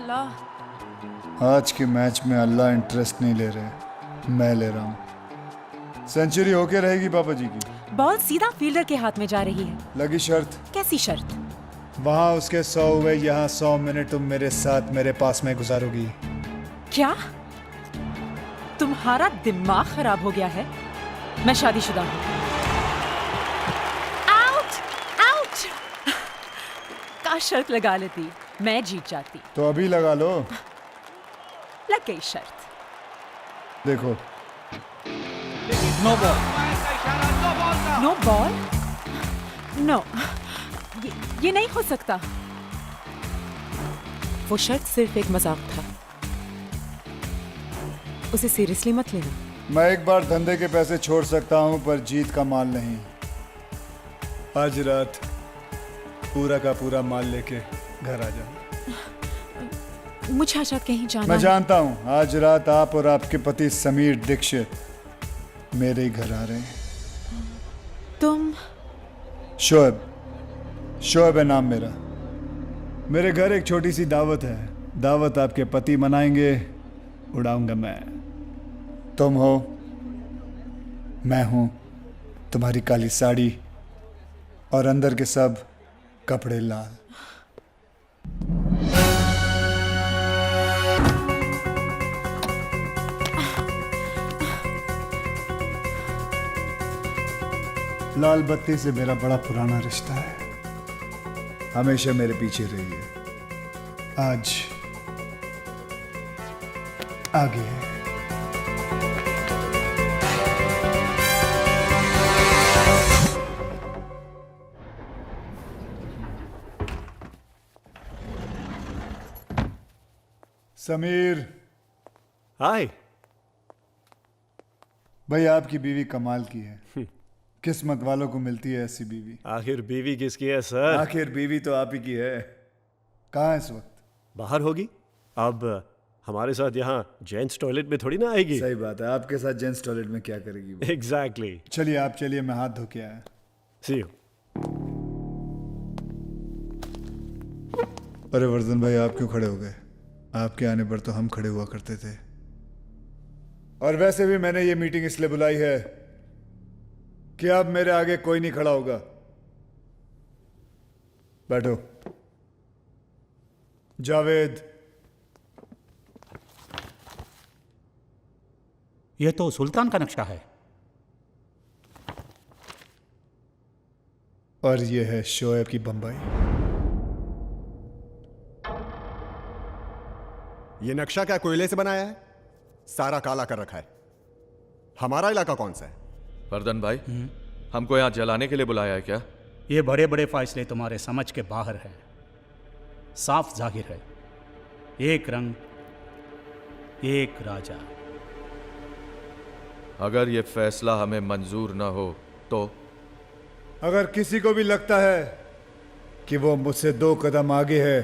अल्लाह। आज के मैच में अल्लाह इंटरेस्ट नहीं ले रहे, मैं ले रहा हूँ। सेंचुरी होके रहेगी पापा जी की। बॉल सीधा फील्डर के हाथ में जा रही है। लगी शर्त। कैसी शर्त? वहाँ उसके 100 हुए, यहाँ 100 मिनट तुम मेरे साथ मेरे पास में गुजारोगी। क्या तुम्हारा दिमाग खराब हो गया है? मैं शादीशुदा हूँ। Out out. का शर्त लगा लेती, मैं जीत जाती। तो अभी लगा लो। लग गई शर्त। देखो। No ball. No ball? No, ये नहीं हो सकता। वो शर्त सिर्फ एक मजाक था, उसे सीरियसली मत लेना। मैं एक बार धंधे के पैसे छोड़ सकता हूँ, पर जीत का माल नहीं। आज रात पूरा का पूरा माल लेके घर आ जाओ। मुझे आज रात कहीं जाना मैं है। जानता हूँ आज रात आप और आपके पति समीर दीक्षित मेरे ही घर आ रहे हैं। तुम? शोएब है नाम मेरा। मेरे घर एक छोटी सी दावत है। दावत आपके पति मनाएंगे, उड़ाऊंगा मैं। तुम हो, मैं हूं, तुम्हारी काली साड़ी और अंदर के सब कपड़े लाल। लाल बत्ती से मेरा बड़ा पुराना रिश्ता है, हमेशा मेरे पीछे रही है। आज आगे है। समीर। हाय। भाई आपकी बीवी कमाल की है। किस्मत वालों को मिलती है ऐसी बीवी। आखिर बीवी किसकी है सर? आखिर बीवी तो आप ही की है। कहाँ है इस वक्त? बाहर होगी। अब हमारे साथ यहाँ जेंट्स टॉयलेट में थोड़ी ना आएगी। सही बात है, आपके साथ जेंट्स टॉयलेट में क्या करेगी वो? एग्जैक्टली। चलिए आप चलिए, मैं हाथ धो के आया। सी यू। अरे वर्धन भाई, आप क्यों खड़े हो गए? आपके आने पर तो हम खड़े हुआ करते थे। और वैसे भी मैंने ये मीटिंग इसलिए बुलाई है कि अब मेरे आगे कोई नहीं खड़ा होगा। बैठो। जावेद। यह तो सुल्तान का नक्शा है। और ये है शोएब की बंबई। ये नक्शा क्या कोयले से बनाया है? सारा काला कर रखा है। हमारा इलाका कौन सा है? वर्धन भाई, हमको यहाँ जलाने के लिए बुलाया है क्या? ये बड़े बड़े फैसले तुम्हारे समझ के बाहर हैं। साफ जाहिर है, एक रंग, एक राजा। अगर ये फैसला हमें मंजूर ना हो तो? अगर किसी को भी लगता है कि वो मुझसे 2 कदम आगे है,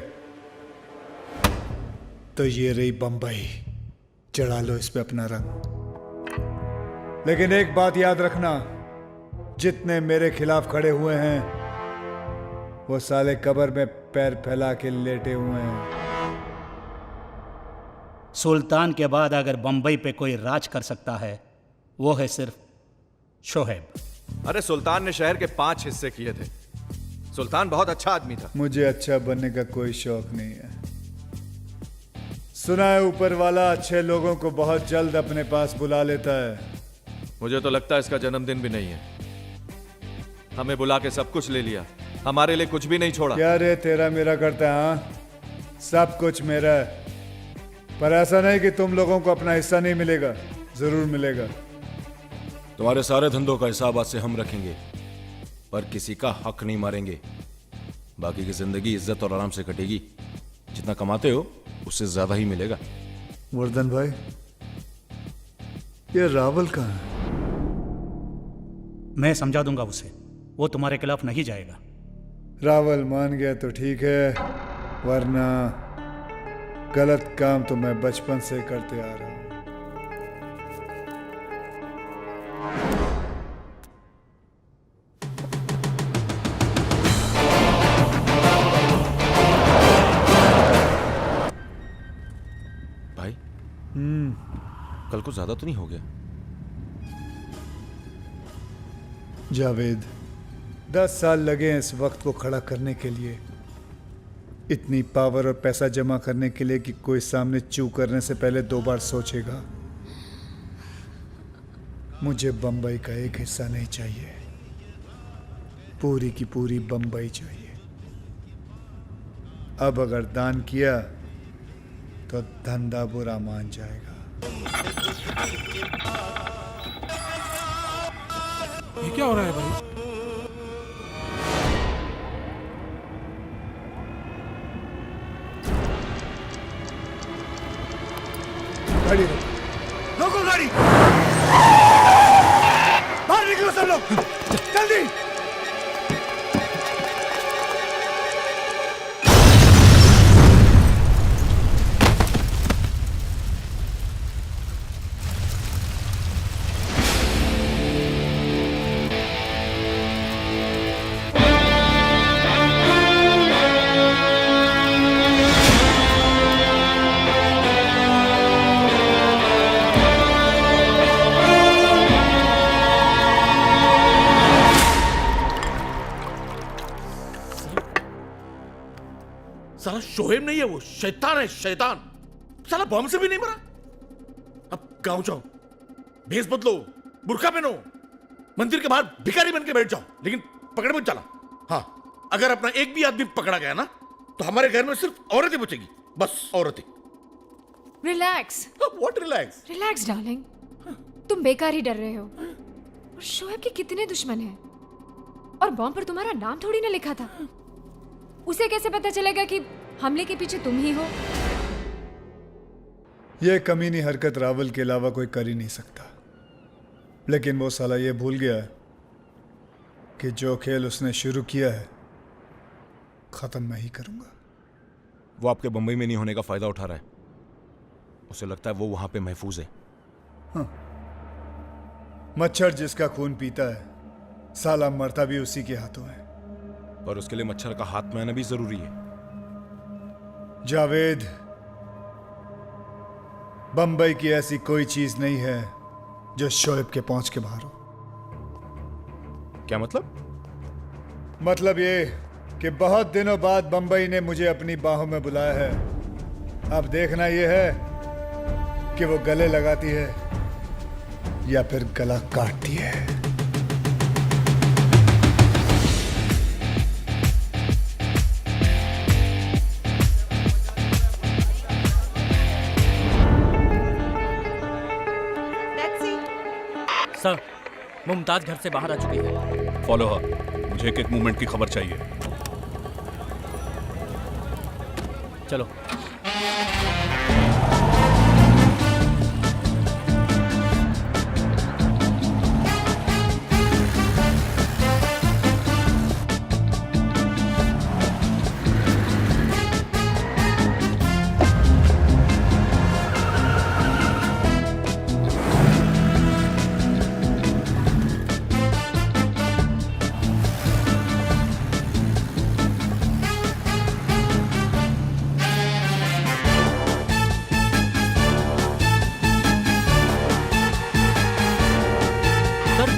तो ये रही बंबई, चढ़ा लो इस पे अपना रंग। लेकिन एक बात याद रखना, जितने मेरे खिलाफ खड़े हुए हैं वो साले कब्र में पैर फैला के लेटे हुए हैं। सुल्तान के बाद अगर बंबई पे कोई राज कर सकता है, वो है सिर्फ शोएब। अरे सुल्तान ने शहर के 5 हिस्से किए थे। सुल्तान बहुत अच्छा आदमी था। मुझे अच्छा बनने का कोई शौक नहीं है। सुना है ऊपर वाला अच्छे लोगों को बहुत जल्द अपने पास बुला लेता है। मुझे तो लगता है इसका जन्मदिन भी नहीं है। हमें बुला के सब कुछ ले लिया, हमारे लिए कुछ भी नहीं छोड़ा। क्या रे तेरा मेरा करता है? हाँ, सब कुछ मेरा है, पर ऐसा नहीं कि तुम लोगों को अपना हिस्सा नहीं मिलेगा। जरूर मिलेगा। तुम्हारे सारे धंधों का हिसाब आज से हम रखेंगे, पर किसी का हक नहीं मारेंगे। बाकी की जिंदगी इज्जत और आराम से कटेगी। जितना कमाते हो उससे ज्यादा ही मिलेगा। वर्धन भाई, ये रावल कहाँ है? मैं समझा दूंगा उसे, वो तुम्हारे खिलाफ नहीं जाएगा। रावल मान गया तो ठीक है, वरना गलत काम तो मैं बचपन से करते आ रहा हूं। कल को ज्यादा तो नहीं हो गया? जावेद, 10 साल लगे हैं इस वक्त को खड़ा करने के लिए, इतनी पावर और पैसा जमा करने के लिए कि कोई सामने चू करने से पहले 2 बार सोचेगा। मुझे बंबई का एक हिस्सा नहीं चाहिए, पूरी की पूरी बंबई चाहिए। अब अगर दान किया तो धंधा बुरा मान जाएगा। ये क्या हो रहा है भाई? गाड़ी रोको, गाड़ी बाहर निकलो सब लोग, जल्दी। साला शोहेब नहीं है, वो शैतान है, शैतान। साला बम से भी नहीं मरा। अब गांव जाओ, भेस बदलो, बुर्का पहनो, मंदिर के बाहर भिखारी बन के बैठ जाओ, लेकिन पकड़ मत चला। हाँ, अगर अपना एक भी आदमी पकड़ा गया ना तो हमारे घर में सिर्फ औरतें बचेगी, बस औरतें। Relax. What relax? Relax darling, तुम बेकार ही डर रहे हो। और शोएब के कितने दुश्मन हैं, और बॉम्ब पर तुम्हारा नाम थोड़ी ना लिखा था। उसे कैसे पता चलेगा कि हमले के पीछे तुम ही हो? यह कमीनी हरकत रावल के अलावा कोई कर ही नहीं सकता, लेकिन वो साला ये भूल गया है कि जो खेल उसने शुरू किया है खत्म मैं ही करूंगा। वो आपके बंबई में नहीं होने का फायदा उठा रहा है। उसे लगता है वो वहां पे महफूज है। हाँ। मच्छर जिसका खून पीता है साला मरता भी उसी के हाथों है। पर उसके लिए मच्छर का हाथ में आना भी जरूरी है। जावेद, बंबई की ऐसी कोई चीज नहीं है जो शोएब के पहुंच के बाहर हो। क्या मतलब? मतलब ये कि बहुत दिनों बाद बंबई ने मुझे अपनी बाहों में बुलाया है। अब देखना यह है कि वो गले लगाती है या फिर गला काटती है। सर, मुमताज घर से बाहर आ चुकी है। फॉलो हर, मुझे एक मूवमेंट की खबर चाहिए। चलो।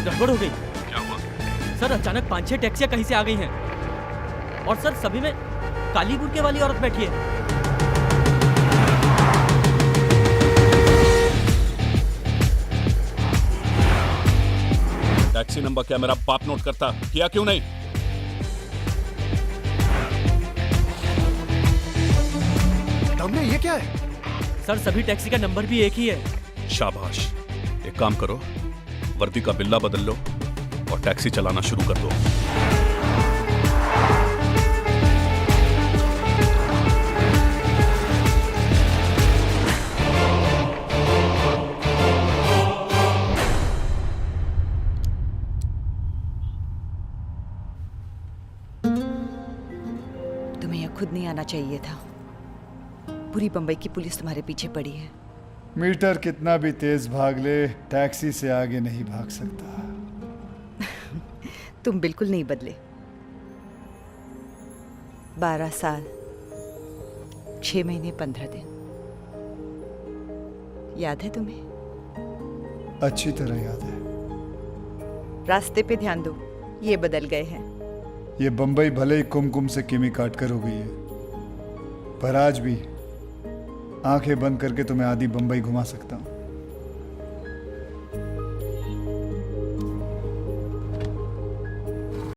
गड़बड़ हो गई। क्या हुआ? सर, अचानक 5-6 टैक्सियां कहीं से आ गई हैं, और सर सभी में काली बुर्के वाली औरत बैठी है। टैक्सी नंबर क्या मेरा बाप नोट करता, किया क्यों नहीं? तुमने ये क्या है? सर, सभी टैक्सी का नंबर भी एक ही है। शाबाश। एक काम करो, वर्दी का बिल्ला बदल लो और टैक्सी चलाना शुरू कर दो। तुम्हें यह खुद नहीं आना चाहिए था। पूरी बंबई की पुलिस तुम्हारे पीछे पड़ी है। मीटर कितना भी तेज भाग ले, टैक्सी से आगे नहीं भाग सकता। तुम बिल्कुल नहीं बदले। 12 साल 6 महीने 15 दिन। याद है तुम्हें? अच्छी तरह याद है। रास्ते पे ध्यान दो, ये बदल गए हैं। ये बंबई भले ही कुमकुम से किमी काट कर हो गई है, पर आज भी आंखें बंद करके तुम्हें आधी बंबई घुमा सकता हूँ।